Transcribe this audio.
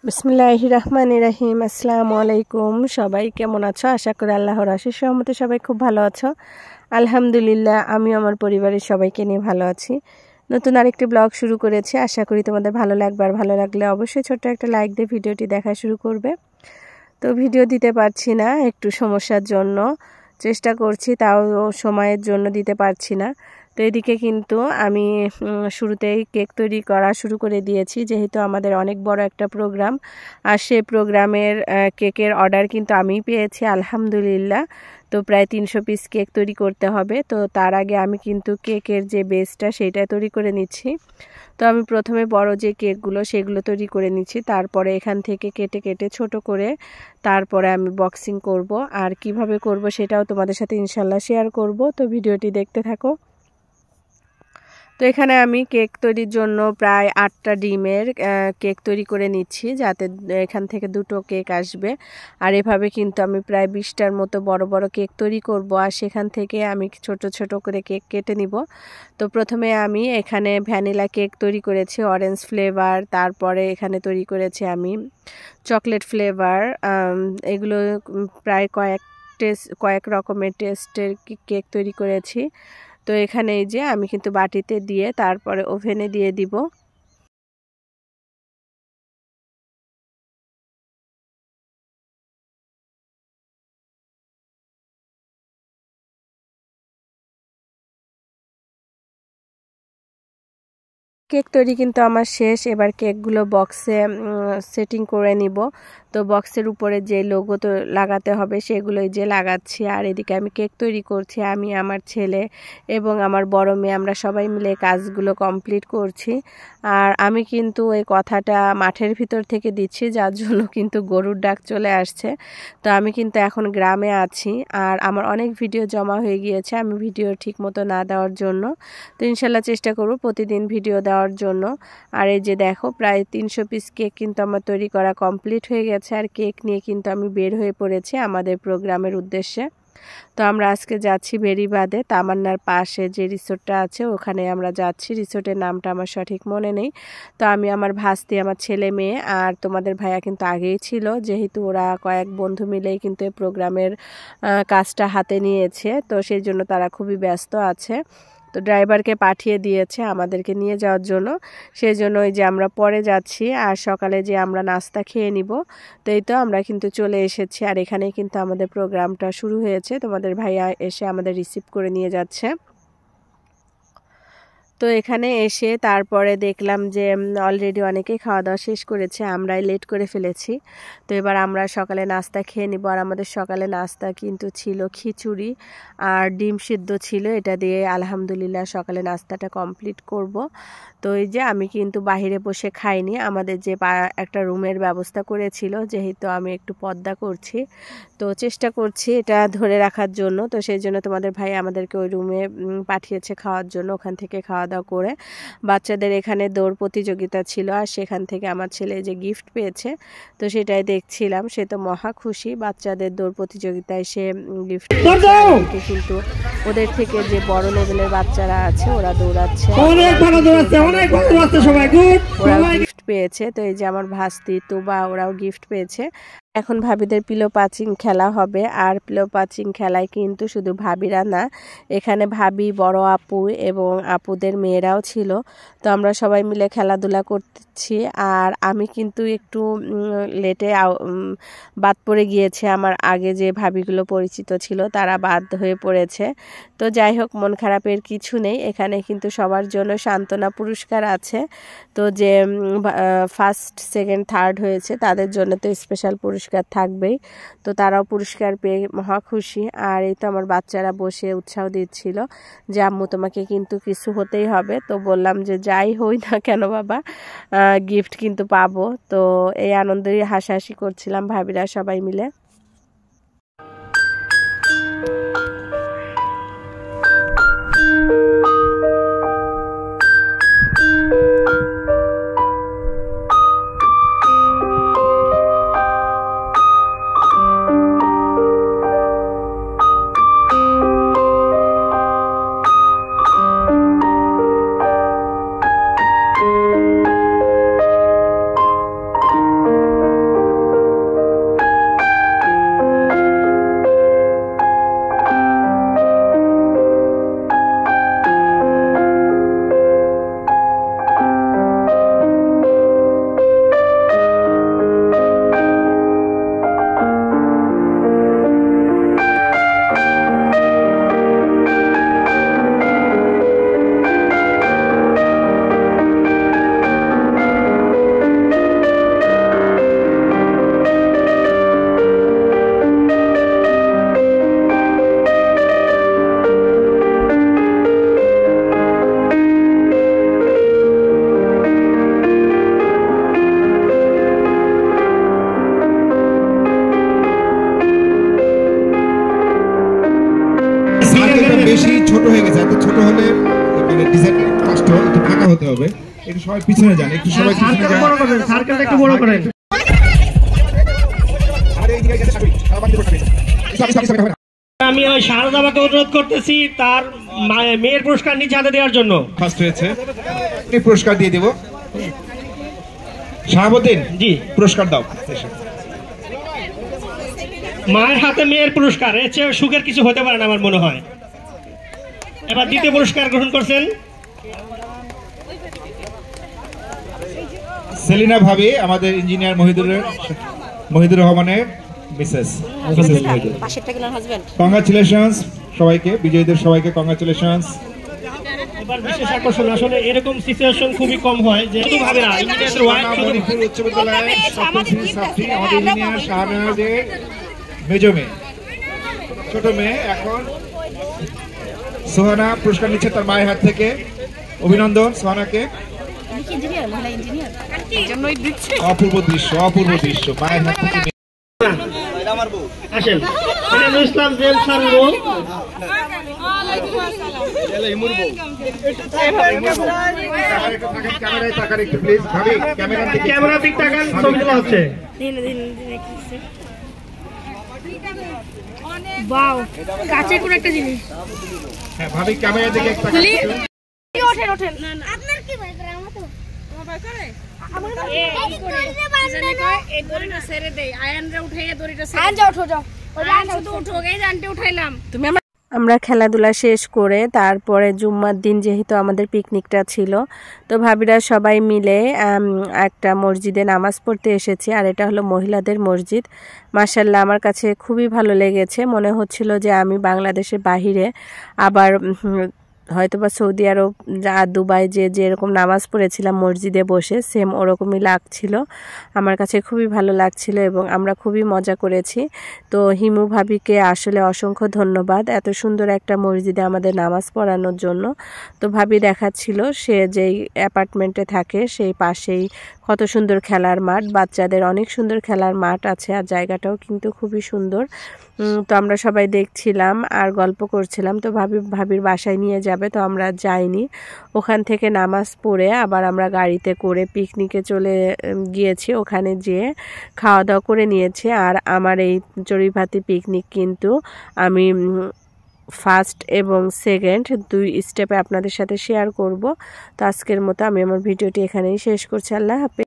বিসমিল্লাহির রহমানির রহিম। আসসালামু আলাইকুম। সবাই কেমন আছো? আশা করি আল্লাহর অশেষ রহমতে সবাই খুব ভালো আছো। আলহামদুলিল্লাহ, আমি আমার পরিবারের সবাইকে নিয়ে ভালো আছি। নতুন আরেকটি ব্লগ শুরু করেছি, আশা করি তোমাদের ভালো লাগবে। আর ভালো লাগলে অবশ্যই ছোট্ট একটা লাইক দিয়ে ভিডিওটি দেখা শুরু করবে। তো ভিডিও দিতে পারছি না, একটু সমস্যার জন্য চেষ্টা করছি, তাও সময়ের জন্য দিতে পারছি না। তো এদিকে কিন্তু আমি শুরুতেই কেক তৈরি করা শুরু করে দিয়েছি, যেহেতু আমাদের অনেক বড় একটা প্রোগ্রাম। আর সেই প্রোগ্রামের কেকের অর্ডার কিন্তু আমিই পেয়েছি, আলহামদুলিল্লাহ। তো প্রায় 300 পিস কেক তৈরি করতে হবে। তো তার আগে আমি কিন্তু কেকের যে বেসটা সেটা তৈরি করে নিচ্ছি। তো আমি প্রথমে বড় যে কেকগুলো সেগুলো তৈরি করে নিচ্ছি, তারপরে এখান থেকে কেটে কেটে ছোট করে তারপরে আমি বক্সিং করব। আর কিভাবে করব সেটাও তোমাদের সাথে ইনশাল্লাহ শেয়ার করব। তো ভিডিওটি দেখতে থাকো। তো এখানে আমি কেক তৈরির জন্য প্রায় 8টা ডিমের কেক তৈরি করে নিচ্ছি, যাতে এখান থেকে 2টো কেক আসবে। আর এভাবে কিন্তু আমি প্রায় 20টার মতো বড় বড় কেক তৈরি করব। আর সেখান থেকে আমি ছোট ছোট করে কেক কেটে নিব। তো প্রথমে আমি এখানে ভ্যানিলা কেক তৈরি করেছি, অরেঞ্জ ফ্লেভার। তারপরে এখানে তৈরি করেছি আমি চকলেট ফ্লেভার। এগুলো প্রায় কয়েক রকমের টেস্টের কেক তৈরি করেছি। তো এখানে এই যে আমি কিন্তু বাটিতে দিয়ে তারপরে ওভেনে দিয়ে দিব। কেক তৈরি কিন্তু আমার শেষ। এবার কেকগুলো বক্সে সেটিং করে নিব। তো বক্সের উপরে যে লোগো তো লাগাতে হবে সেগুলোই যে লাগাচ্ছি। আর এদিকে আমি কেক তৈরি করছি, আমি, আমার ছেলে এবং আমার বড় মেয়ে, আমরা সবাই মিলে কাজগুলো কমপ্লিট করছি। আর আমি কিন্তু এই কথাটা মাঠের ভিতর থেকে দিচ্ছি, যার জন্য কিন্তু গরুর ডাক চলে আসছে। তো আমি কিন্তু এখন গ্রামে আছি, আর আমার অনেক ভিডিও জমা হয়ে গিয়েছে আমি ভিডিও ঠিক মতো না দেওয়ার জন্য। তো ইনশাল্লাহ চেষ্টা করব প্রতিদিন ভিডিও দেওয়ার জন্য। আর এই যে দেখো, প্রায় 300 পিস কেক কিন্তু আমার তৈরি করা কমপ্লিট হয়ে গেছে। আর কেক নিয়ে কিন্তু আমি বের হয়ে পড়েছি আমাদের প্রোগ্রামের উদ্দেশ্যে। তো আমরা আজকে যাচ্ছি বেরিবাদে, তামান্নার পাশে যে রিসোর্টটা আছে ওখানে আমরা যাচ্ছি। রিসোর্টের নামটা আমার সঠিক মনে নেই। তো আমি, আমার ভাস্তি, আমার ছেলে মেয়ে আর তোমাদের ভাইয়া কিন্তু আগেই ছিল, যেহেতু ওরা কয়েক বন্ধু মিলেই কিন্তু এই প্রোগ্রামের কাজটা হাতে নিয়েছে। তো সেই জন্য তারা খুবই ব্যস্ত আছে। তো ড্রাইভারকে পাঠিয়ে দিয়েছে আমাদেরকে নিয়ে যাওয়ার জন্য। সেই জন্য ওই যে আমরা পরে যাচ্ছি, আর সকালে যে আমরা নাস্তা খেয়ে নিব। তো এই তো আমরা কিন্তু চলে এসেছি, আর এখানেই কিন্তু আমাদের প্রোগ্রামটা শুরু হয়েছে। তোমাদের ভাইয়া এসে আমাদের রিসিভ করে নিয়ে যাচ্ছে। তো এখানে এসে তারপরে দেখলাম যে অলরেডি অনেকেই খাওয়া দাওয়া শেষ করেছে, আমরাই লেট করে ফেলেছি। তো এবার আমরা সকালে নাস্তা খেয়ে নিব। আর আমাদের সকালে নাস্তা কিন্তু ছিল খিচুড়ি আর ডিম সিদ্ধ ছিল, এটা দিয়ে আলহামদুলিল্লাহ সকালে নাস্তাটা কমপ্লিট করব। তো এই যে আমি কিন্তু বাইরে বসে খাইনি, আমাদের যে একটা রুমের ব্যবস্থা করেছিল, যেহেতু আমি একটু পর্দা করছি তো চেষ্টা করছি এটা ধরে রাখার জন্য। তো সেই জন্য তোমাদের ভাই আমাদেরকে ওই রুমে পাঠিয়েছে খাওয়ার জন্য। ওখান থেকে খাওয়া দাওয়া করে বাচ্চাদের এখানে দৌড় প্রতিযোগিতা ছিল, আর সেখান থেকে আমার ছেলে যে গিফট পেয়েছে তো সেটাই দেখছিলাম। সে তো মহা খুশি, বাচ্চাদের দৌড় প্রতিযোগিতায় সে গিফট পেয়েছে। কিন্তু ওদের থেকে যে বড় লেভেলের বাচ্চারা আছে ওরা দৌড়াচ্ছে, ওরাও গিফট পেয়েছে। তো এই যে আমার ভাস্তি তুবা, ওরাও গিফট পেয়েছে। এখন ভাবিদের পিলো পাচিং খেলা হবে। আর পিলো পাচিং খেলায় কিন্তু শুধু ভাবিরা না, এখানে ভাবি, বড় আপু এবং আপুদের মেয়েরাও ছিল। তো আমরা সবাই মিলে খেলাধুলা করতেছি। আর আমি কিন্তু একটু লেটে বাদ পড়ে গিয়েছে, আমার আগে যে ভাবিগুলো পরিচিত ছিল তারা বাদ হয়ে পড়েছে। তো যাই হোক, মন খারাপের কিছু নেই, এখানে কিন্তু সবার জন্য সান্ত্বনা পুরস্কার আছে। তো যে ফার্স্ট, সেকেন্ড, থার্ড হয়েছে তাদের জন্য তো স্পেশাল পুরস্কার থাকবেই। তো তারাও পুরস্কার পেয়ে মহা খুশি। আর এই তো আমার বাচ্চারা বসে উৎসাহ দিচ্ছিল যে আম্মু তোমাকে কিন্তু কিছু হতেই হবে। তো বললাম যে যাই হই না কেন বাবা, গিফট কিন্তু পাবো। তো এই আনন্দেই হাসাহাসি করছিলাম ভাবিরা সবাই মিলে। হয়ে গেছে, এত ছোট হলে মানে ডিজাইন কষ্ট, একটু ফাঁকা হতে হবে। একটু সবাই পিছনে যান, একটু সবাই পিছনে যান, বড় করেন, সার্কেলটা একটু বড় করেন। আমি ওই শারদাবাকে অনুরোধ করতেছি তার মেয়ের পুরস্কার নিচে হাতে দেওয়ার জন্য। ফার্স্ট হয়েছে, এই পুরস্কার দিয়ে দেব। শাহাবুদ্দিন জি, পুরস্কার দাও। মায়ের হাতে মেয়ের পুরস্কার, এর চেয়ে সুখের কিছু হতে পারে না আমার মনে হয়। এবার দ্বিতীয় পুরস্কার গ্রহণ করছেন সেলিনা ভাবি, আমাদের ইঞ্জিনিয়ার মহিদুর রহমানের মিসেস। কংগ্রাচুলেশনস সবাইকে, বিজয়ীদের সবাইকে কংগ্রাচুলেশনস। এবার বিশেষ আকর্ষণ, আসলে এরকম সিচুয়েশন খুবই কম হয়, যেহেতু ভাবে না উচ্চ বিদ্যালয়ের সপ্তম শ্রেণীর ছাত্রী, আমাদের ইঞ্জিনিয়ার শাহনাজের মেজো মেয়ে, ছোট মেয়ে। এখন সোহানা পুরস্কার নিচ্ছে তার মায়ের হাত থেকে। অভিনন্দন সোহানাকে। অপূর্ব দৃশ্য, অপূর্ব দৃশ্য, মায়ের হাত থেকে। আসেন, ইসলাম জেল স্যার ক্যামেরা দিক তাকান, ছবি তোলা হচ্ছে। বাও, কাছে কোন একটা জিনিস। হ্যাঁ ভাবি, ক্যামেরা দিকে একটা ওঠেন ওঠেন। না না, আপনার কি ভয় করে? আমার তো ভয় করে। এই দড়িটা ছেড়ে দেই, আয়নরে উঠাইয়া দড়িটা ছেড়ে। আয়ন যাও, উঠো যাও। আয়ন শুধু উঠো, এই জানতে উঠাইলাম। তুমি আমরা খেলাধুলা শেষ করে তারপরে জুম্মার দিন যেহেতু আমাদের পিকনিকটা ছিল, তো ভাবিরা সবাই মিলে একটা মসজিদে নামাজ পড়তে এসেছি। আর এটা হলো মহিলাদের মসজিদ। মাশাআল্লাহ, আমার কাছে খুবই ভালো লেগেছে। মনে হচ্ছিল যে আমি বাংলাদেশের বাহিরে, আবার হয়তোবা সৌদি আরব আর দুবাই যেরকম নামাজ পড়েছিলাম মসজিদে বসে, সেম ওরকমই লাগছিল। আমার কাছে খুবই ভালো লাগছিল এবং আমরা খুবই মজা করেছি। তো হিমু ভাবিকে আসলে অসংখ্য ধন্যবাদ এত সুন্দর একটা মসজিদে আমাদের নামাজ পড়ানোর জন্য। তো ভাবি দেখাচ্ছিল সে যেই অ্যাপার্টমেন্টে থাকে সেই পাশেই কত সুন্দর খেলার মাঠ, বাচ্চাদের অনেক সুন্দর খেলার মাঠ আছে, আর জায়গাটাও কিন্তু খুবই সুন্দর। তো আমরা সবাই দেখছিলাম আর গল্প করছিলাম। তো ভাবির বাসায় নিয়ে যাবে, তো আমরা যাইনি। ওখান থেকে নামাজ পড়ে আবার আমরা গাড়িতে করে পিকনিকে চলে গিয়েছি। ওখানে যেয়ে খাওয়া দাওয়া করে নিয়েছি। আর আমার এই চড়ুইভাতি পিকনিক কিন্তু আমি ফার্স্ট এবং সেকেন্ড দুই স্টেপে আপনাদের সাথে শেয়ার করব। তো আজকের মতো আমি আমার ভিডিওটি এখানেই শেষ করছি। আল্লাহ হাফেজ।